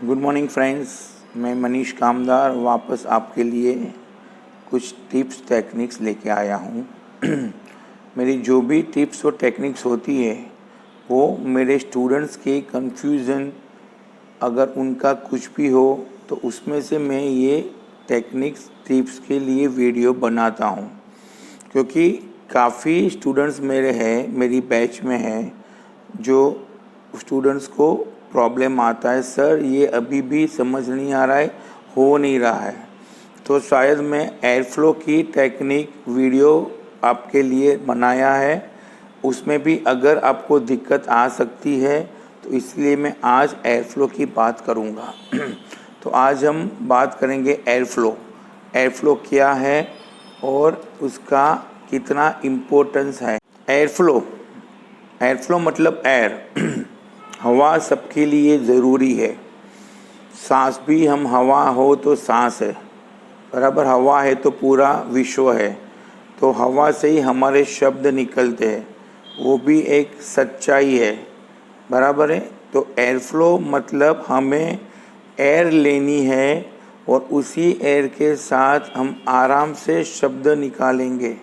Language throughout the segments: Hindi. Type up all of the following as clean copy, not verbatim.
गुड मॉर्निंग फ्रेंड्स, मैं मनीष कामदार वापस आपके लिए कुछ टिप्स टेक्निक्स लेके आया हूँ। मेरी जो भी टिप्स और टेक्निक्स होती है वो मेरे स्टूडेंट्स के कंफ्यूजन अगर उनका कुछ भी हो तो उसमें से मैं ये टेक्निक्स टिप्स के लिए वीडियो बनाता हूँ, क्योंकि काफ़ी स्टूडेंट्स मेरे हैं, मेरी बैच में हैं, जो स्टूडेंट्स को प्रॉब्लम आता है, सर ये अभी भी समझ नहीं आ रहा है, हो नहीं रहा है। तो शायद मैं एयर फ्लो की टेक्निक वीडियो आपके लिए बनाया है, उसमें भी अगर आपको दिक्कत आ सकती है तो इसलिए मैं आज एयर फ्लो की बात करूँगा। तो आज हम बात करेंगे एयर फ्लो। एयर फ्लो क्या है और उसका कितना इम्पोर्टेंस है। एयर फ्लो मतलब एयर हवा सबके लिए ज़रूरी है। सांस भी हम हवा हो तो सांस है, बराबर हवा है तो पूरा विश्व है। तो हवा से ही हमारे शब्द निकलते हैं, वो भी एक सच्चाई है, बराबर है। तो एयर फ्लो मतलब हमें एयर लेनी है और उसी एयर के साथ हम आराम से शब्द निकालेंगे।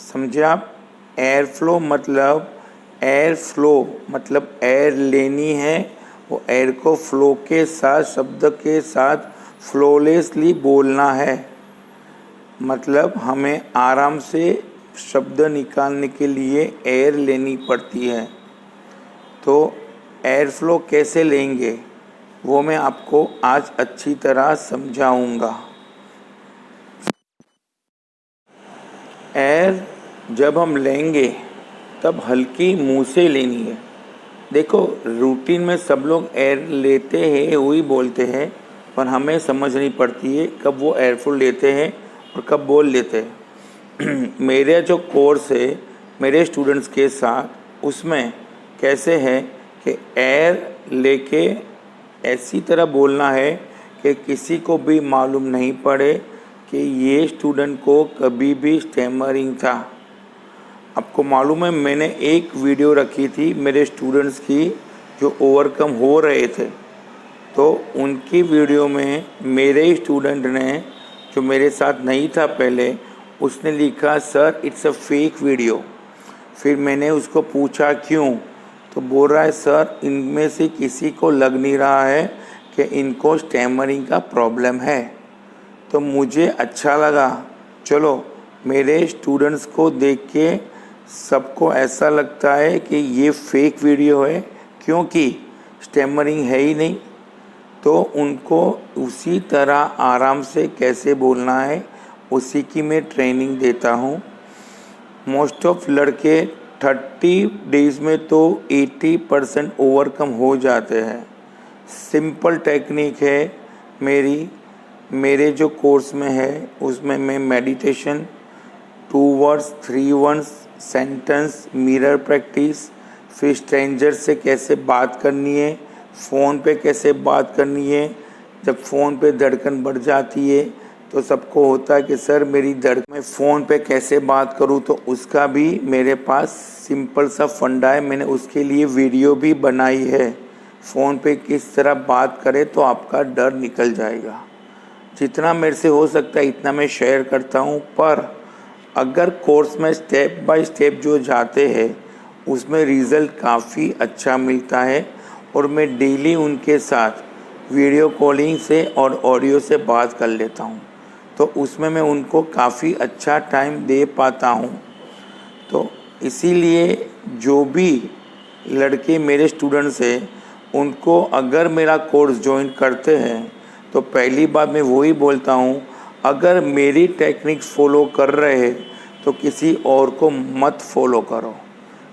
समझे आप? एयर फ्लो मतलब एयर लेनी है, वो एयर को फ्लो के साथ शब्द के साथ फ्लोलेसली बोलना है। मतलब हमें आराम से शब्द निकालने के लिए एयर लेनी पड़ती है। तो एयर फ्लो कैसे लेंगे वो मैं आपको आज अच्छी तरह समझाऊंगा। एयर जब हम लेंगे तब हल्की मुंह से लेनी है। देखो, रूटीन में सब लोग एयर लेते हैं, वही बोलते हैं, पर हमें समझ नहीं पड़ती है कब वो एयरफुल लेते हैं और कब बोल लेते हैं। मेरे जो कोर्स है मेरे स्टूडेंट्स के साथ, उसमें कैसे है कि एयर लेके ऐसी तरह बोलना है कि किसी को भी मालूम नहीं पड़े कि ये स्टूडेंट को कभी भी स्टैमरिंग था। आपको मालूम है, मैंने एक वीडियो रखी थी मेरे स्टूडेंट्स की जो ओवरकम हो रहे थे, तो उनकी वीडियो में मेरे स्टूडेंट ने, जो मेरे साथ नहीं था पहले, उसने लिखा sir it's a fake video. फिर मैंने उसको पूछा क्यों, तो बोल रहा है सर इनमें से किसी को लग नहीं रहा है कि इनको स्टैमरिंग का प्रॉब्लम है। तो मुझे अच्छा लगा, चलो मेरे स्टूडेंट्स को देख के सबको ऐसा लगता है कि ये फेक वीडियो है क्योंकि स्टैमरिंग है ही नहीं, तो उनको उसी तरह आराम से कैसे बोलना है उसी की मैं ट्रेनिंग देता हूँ। मोस्ट ऑफ लड़के 30 डेज़ में तो 80% ओवरकम हो जाते हैं। सिंपल टेक्निक है मेरे जो कोर्स में है, उसमें मैं meditation, 2 words 3 words sentence, mirror practice, फिर स्ट्रेंजर से कैसे बात करनी है, फ़ोन पे कैसे बात करनी है। जब फ़ोन पे धड़कन बढ़ जाती है तो सबको होता है कि सर मेरी धड़कन, मैं फ़ोन पे कैसे बात करूं, तो उसका भी मेरे पास सिंपल सा फंडा है। मैंने उसके लिए वीडियो भी बनाई है, फ़ोन पे किस तरह बात करें तो आपका डर निकल जाएगा। जितना मेरे से हो सकता है इतना मैं शेयर करता हूँ, पर अगर कोर्स में स्टेप बाय स्टेप जो जाते हैं उसमें रिज़ल्ट काफ़ी अच्छा मिलता है। और मैं डेली उनके साथ वीडियो कॉलिंग से और ऑडियो से बात कर लेता हूँ, तो उसमें मैं उनको काफ़ी अच्छा टाइम दे पाता हूँ। तो इसीलिए जो भी लड़के मेरे स्टूडेंट्स हैं उनको अगर मेरा कोर्स ज्वाइन करते हैं तो पहली बात मैं वही बोलता हूँ, अगर मेरी टेक्निक फॉलो कर रहे हैं तो किसी और को मत फॉलो करो।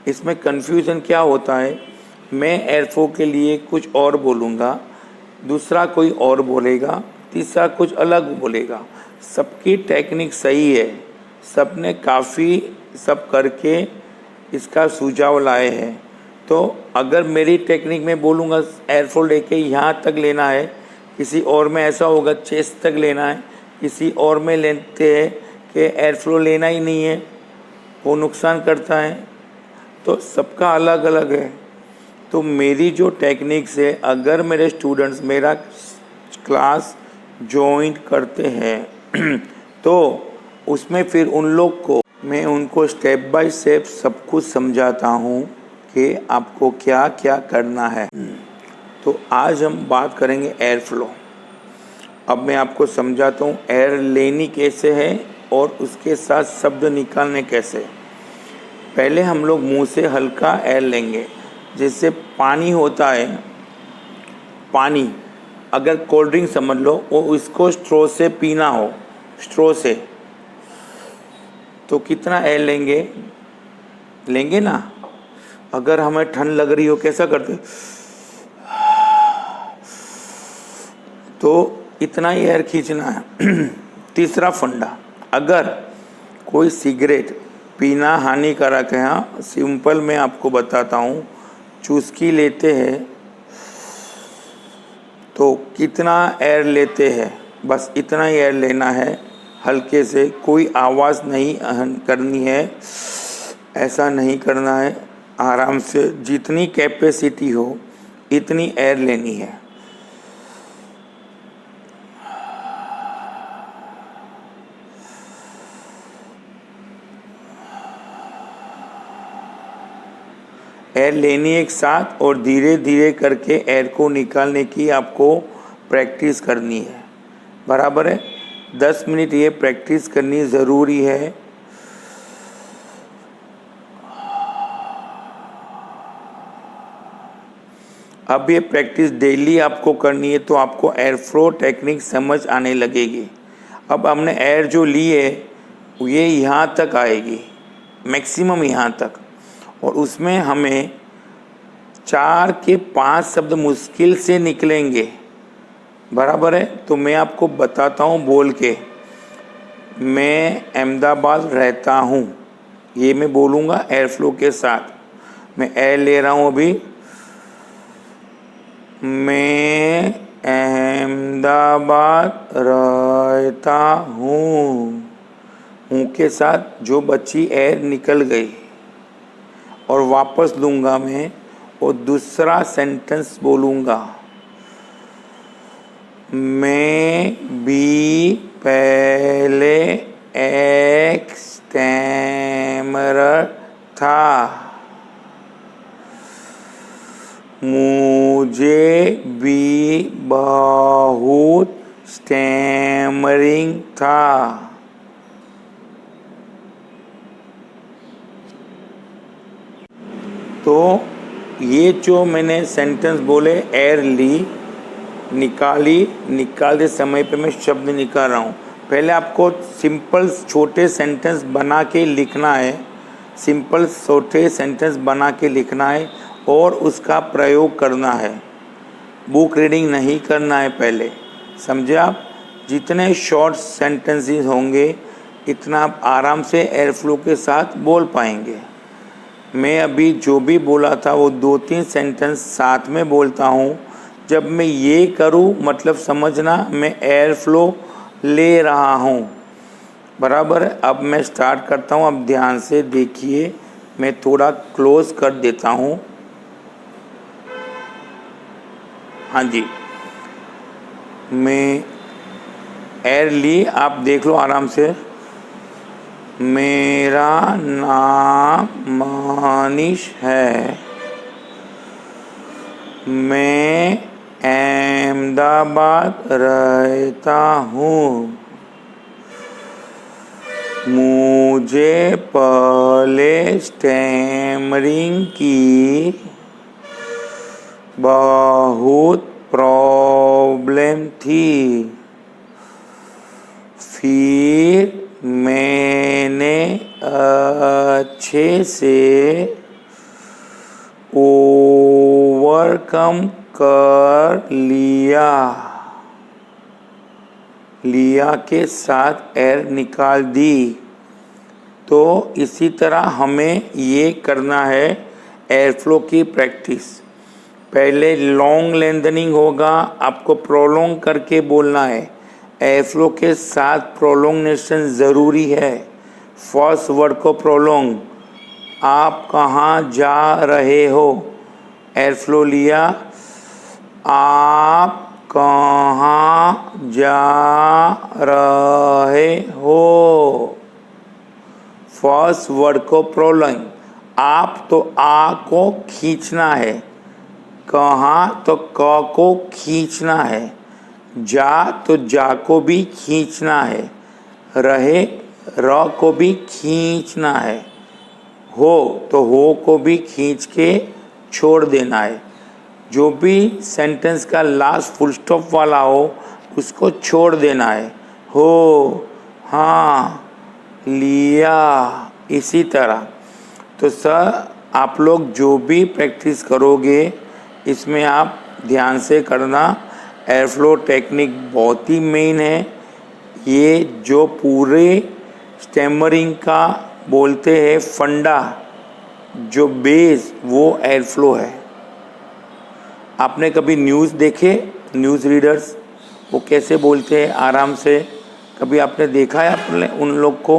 इसमें कन्फ्यूज़न क्या होता है, मैं एयरफ्लो के लिए कुछ और बोलूँगा, दूसरा कोई और बोलेगा, तीसरा कुछ अलग बोलेगा। सबकी टेक्निक सही है, सबने काफ़ी सब करके इसका सुझाव लाए हैं। तो अगर मेरी टेक्निक में बोलूँगा एयरफ्लो लेके यहाँ तक लेना है, किसी और में ऐसा होगा चेस्ट तक लेना है, किसी और में लेते हैं कि एयरफ्लो लेना ही नहीं है, वो नुकसान करता है। तो सबका अलग अलग है। तो मेरी जो टेक्निक्स है, अगर मेरे स्टूडेंट्स मेरा क्लास ज्वाइन करते हैं तो उसमें फिर उन लोग को मैं उनको स्टेप बाय स्टेप सब कुछ समझाता हूँ कि आपको क्या क्या करना है। तो आज हम बात करेंगे एयर फ्लो। अब मैं आपको समझाता हूँ एयर लेनी कैसे है और उसके साथ शब्द निकालने कैसे। पहले हम लोग मुंह से हल्का एयर लेंगे, जैसे पानी होता है, पानी अगर कोल्ड ड्रिंक समझ लो, वो इसको स्ट्रॉ से पीना हो, स्ट्रॉ से, तो कितना एयर लेंगे ना। अगर हमें ठंड लग रही हो कैसा करते, तो इतना ही एयर खींचना है। तीसरा फंडा, अगर कोई सिगरेट पीना हानिकारक है, हाँ सिंपल मैं आपको बताता हूँ, चुस्की लेते हैं तो कितना एयर लेते हैं, बस इतना ही एयर लेना है, हल्के से, कोई आवाज़ नहीं करनी है, ऐसा नहीं करना है, आराम से जितनी कैपेसिटी हो इतनी एयर लेनी है। एयर लेनी एक साथ और धीरे धीरे करके एयर को निकालने की आपको प्रैक्टिस करनी है, बराबर है। 10 मिनट ये प्रैक्टिस करनी ज़रूरी है। अब ये प्रैक्टिस डेली आपको करनी है तो आपको एयर फ्लो टेक्निक समझ आने लगेगी। अब हमने एयर जो ली है ये यहाँ तक आएगी, मैक्सिमम यहाँ तक, और उसमें हमें 4 के 5 शब्द मुश्किल से निकलेंगे, बराबर है। तो मैं आपको बताता हूँ बोल के, मैं अहमदाबाद रहता हूँ, ये मैं बोलूँगा एयर फ्लो के साथ। मैं एयर ले रहा हूँ अभी, मैं अहमदाबाद रहता हूँ, हूँ के साथ जो बची एयर निकल गई, और वापस लूँगा मैं और दूसरा सेंटेंस बोलूँगा, मैं भी पहले एक स्टैमरर था, मुझे भी बहुत स्टैमरिंग था। तो ये जो मैंने सेंटेंस बोले, एयर ली, निकालते समय पे मैं शब्द निकाल रहा हूँ। पहले आपको सिंपल छोटे सेंटेंस बना के लिखना है, सिंपल छोटे सेंटेंस बना के लिखना है और उसका प्रयोग करना है। बुक रीडिंग नहीं करना है पहले, समझे आप। जितने शॉर्ट सेंटेंसेस होंगे इतना आप आराम से एयर फ्लो के साथ बोल पाएंगे। मैं अभी जो भी बोला था वो 2-3 सेंटेंस साथ में बोलता हूँ। जब मैं ये करूँ मतलब समझना मैं एयर फ्लो ले रहा हूँ, बराबर है। अब मैं स्टार्ट करता हूँ, अब ध्यान से देखिए, मैं थोड़ा क्लोज कर देता हूँ। हाँ जी, मैं एयर ली, आप देख लो आराम से। मेरा नाम मनीष है, मैं अहमदाबाद रहता हूँ, मुझे पहले स्टैमरिंग की बहुत प्रॉब्लम थी, फिर मैंने अच्छे से ओवरकम कर लिया के साथ एयर निकाल दी। तो इसी तरह हमें ये करना है एयर फ्लो की प्रैक्टिस। पहले लॉन्ग लेंथनिंग होगा, आपको प्रोलॉन्ग करके बोलना है। एयर फ्लो के साथ प्रोलोंगेशन ज़रूरी है। फर्स्ट वर्ड को प्रोलॉन्ग, आप कहाँ जा रहे हो, एयर फ्लो लिया। आप कहाँ जा रहे हो? फर्स्ट वर्ड को प्रोलॉन्ग। आप तो आ को खींचना है, कहाँ तो क को खींचना है, जा तो जा को भी खींचना है, रहे र को भी खींचना है, हो तो हो को भी खींच के छोड़ देना है। जो भी सेंटेंस का लास्ट फुल स्टॉप वाला हो उसको छोड़ देना है। हो, हाँ, लिया, इसी तरह। तो सर आप लोग जो भी प्रैक्टिस करोगे इसमें आप ध्यान से करना। एयर फ्लो टेक्निक बहुत ही मेन है। ये जो पूरे स्टैमरिंग का बोलते हैं फंडा, जो बेस, वो एयर फ्लो है। आपने कभी न्यूज़ देखे, न्यूज़ रीडर्स वो कैसे बोलते हैं आराम से? कभी आपने देखा है आपने उन लोग को?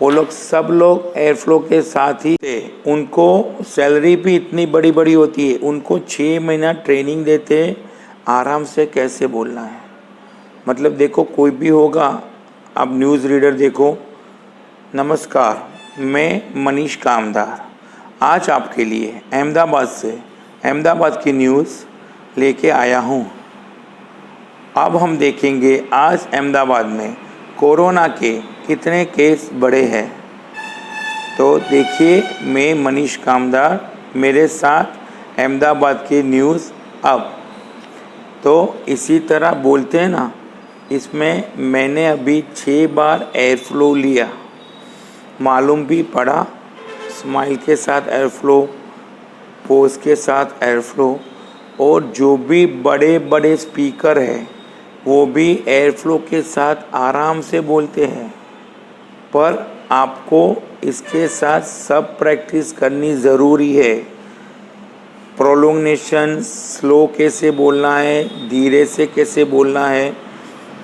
वो लोग सब लोग एयर फ्लो के साथ ही थे। उनको सैलरी भी इतनी बड़ी बड़ी होती है, उनको 6 महीना ट्रेनिंग देते आराम से कैसे बोलना है। मतलब देखो, कोई भी होगा, आप न्यूज़ रीडर देखो। नमस्कार, मैं मनीष कामदार आज आपके लिए अहमदाबाद की न्यूज़ लेके आया हूँ। अब हम देखेंगे आज अहमदाबाद में कोरोना के कितने केस बढ़े हैं। तो देखिए, मैं मनीष कामदार, मेरे साथ अहमदाबाद की न्यूज़। अब तो इसी तरह बोलते हैं ना, इसमें मैंने अभी 6 बार एयर फ्लो लिया, मालूम भी पड़ा। स्माइल के साथ एयर फ्लो, पोज के साथ एयर फ्लो, और जो भी बड़े बड़े स्पीकर हैं वो भी एयर फ्लो के साथ आराम से बोलते हैं। पर आपको इसके साथ सब प्रैक्टिस करनी ज़रूरी है। प्रोलोंगेशन, स्लो कैसे बोलना है, धीरे से कैसे बोलना है।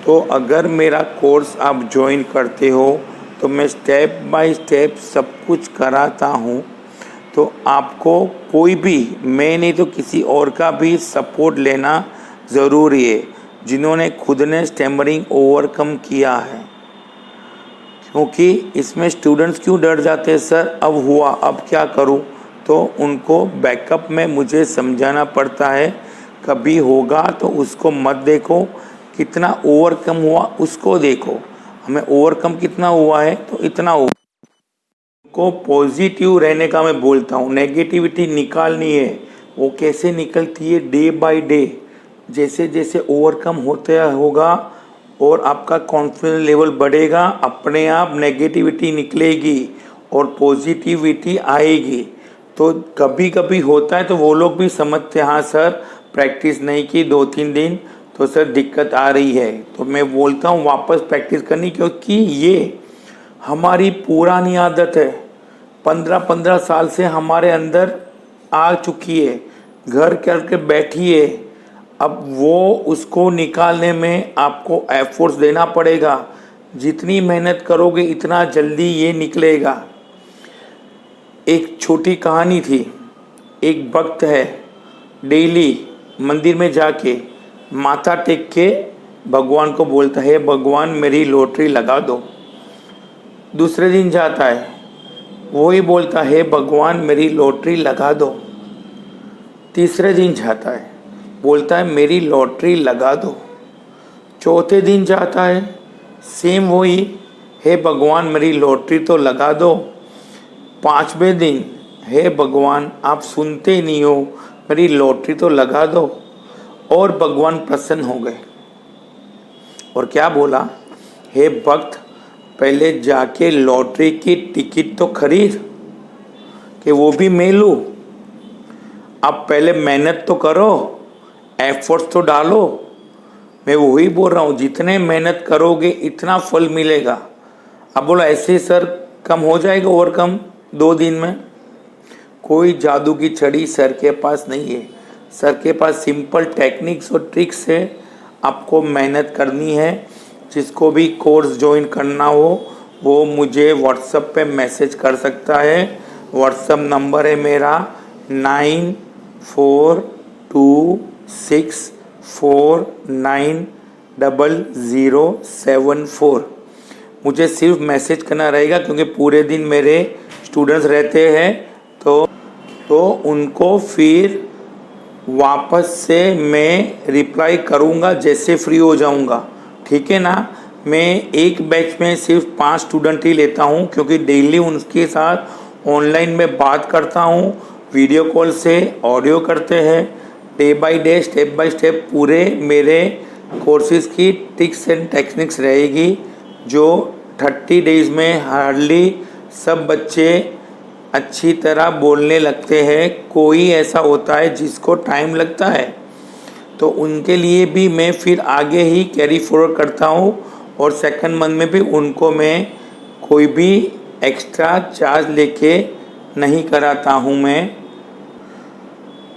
तो अगर मेरा कोर्स आप ज्वाइन करते हो तो मैं स्टेप बाय स्टेप सब कुछ कराता हूँ। तो आपको कोई भी, मैं नहीं तो किसी और का भी सपोर्ट लेना ज़रूरी है, जिन्होंने खुद ने स्टैमरिंग ओवरकम किया है। क्योंकि इसमें स्टूडेंट्स क्यों डर जाते हैं, सर अब हुआ अब क्या करूं? तो उनको बैकअप में मुझे समझाना पड़ता है। कभी होगा तो उसको मत देखो, कितना ओवरकम हुआ उसको देखो। हमें ओवरकम कितना हुआ है तो इतना हुआ। को पॉजिटिव रहने का मैं बोलता हूँ, नेगेटिविटी निकालनी है। वो कैसे निकलती है? डे बाय डे, जैसे जैसे ओवरकम होता होगा और आपका कॉन्फिडेंस लेवल बढ़ेगा, अपने आप नेगेटिविटी निकलेगी और पॉजिटिविटी आएगी। तो कभी कभी होता है तो वो लोग भी समझते हैं, हाँ सर प्रैक्टिस नहीं की 2-3 दिन तो सर दिक्कत आ रही है। तो मैं बोलता हूँ वापस प्रैक्टिस करनी, क्योंकि ये हमारी पुरानी आदत है, 15-15 साल से हमारे अंदर आ चुकी है, घर करके बैठी है। अब वो उसको निकालने में आपको एफर्ट्स देना पड़ेगा। जितनी मेहनत करोगे इतना जल्दी ये निकलेगा। एक छोटी कहानी थी। एक भक्त है, डेली मंदिर में जाके माथा टेक के भगवान को बोलता है, भगवान मेरी लॉटरी लगा दो। दूसरे दिन जाता है, वही बोलता है, भगवान मेरी लॉटरी लगा दो। तीसरे दिन जाता है, बोलता है मेरी लॉटरी लगा दो। चौथे दिन जाता है, सेम वही, हे भगवान मेरी लॉटरी तो लगा दो। 5वें दिन, हे भगवान आप सुनते नहीं हो, मेरी लॉटरी तो लगा दो। और भगवान प्रसन्न हो गए और क्या बोला, हे भक्त पहले जाके लॉटरी की टिकट तो खरीद, कि वो भी मैं लूँ। अब पहले मेहनत तो करो, एफर्ट्स तो डालो। मैं वही बोल रहा हूँ, जितने मेहनत करोगे इतना फल मिलेगा। अब बोला ऐसे सर कम हो जाएगा ओवरकम 2 दिन में? कोई जादू की छड़ी सर के पास नहीं है। सर के पास सिंपल टेक्निक्स और ट्रिक्स है। आपको मेहनत करनी है। जिसको भी कोर्स ज्वाइन करना हो वो मुझे व्हाट्सएप पे मैसेज कर सकता है। व्हाट्सएप नंबर है मेरा 94 42649074। मुझे सिर्फ मैसेज करना रहेगा क्योंकि पूरे दिन मेरे स्टूडेंट्स रहते हैं, तो उनको फिर वापस से मैं रिप्लाई करूँगा जैसे फ्री हो जाऊँगा, ठीक है ना। मैं एक बैच में सिर्फ 5 स्टूडेंट ही लेता हूँ क्योंकि डेली उनके साथ ऑनलाइन में बात करता हूँ, वीडियो कॉल से ऑडियो करते हैं। Day by day step by step पूरे मेरे कोर्सेज़ की टिप्स एंड टेक्निक्स रहेगी, जो 30 डेज़ में हार्डली सब बच्चे अच्छी तरह बोलने लगते हैं। कोई ऐसा होता है जिसको टाइम लगता है, तो उनके लिए भी मैं फिर आगे ही कैरी फॉरवर्ड करता हूँ, और सेकंड मंथ में भी उनको मैं कोई भी एक्स्ट्रा चार्ज लेके नहीं कराता हूँ। मैं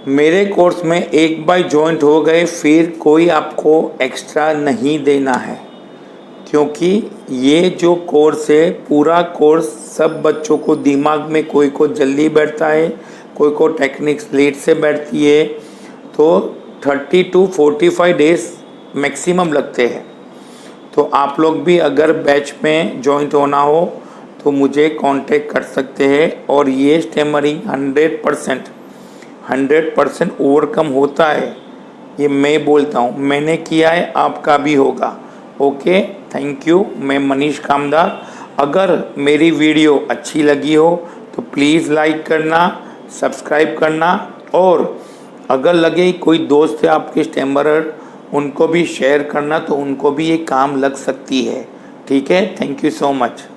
मेरे कोर्स में एक बार जॉइंट हो गए फिर कोई आपको एक्स्ट्रा नहीं देना है, क्योंकि ये जो कोर्स है पूरा कोर्स सब बच्चों को दिमाग में, कोई को जल्दी बैठता है, कोई को टेक्निक्स लेट से बैठती है, तो 30 to 45 डेज मैक्सिमम लगते हैं। तो आप लोग भी अगर बैच में जॉइंट होना हो तो मुझे कांटेक्ट कर सकते हैं। और ये स्टैमरिंग 100% ओवरकम होता है, ये मैं बोलता हूँ, मैंने किया है, आपका भी होगा। Okay, thank you. मैं मनीष कामदार। अगर मेरी वीडियो अच्छी लगी हो तो प्लीज़ लाइक करना, सब्सक्राइब करना, और अगर लगे कोई दोस्त है आपके स्टैमरर, उनको भी शेयर करना, तो उनको भी ये काम लग सकती है। ठीक है, थैंक यू सो मच।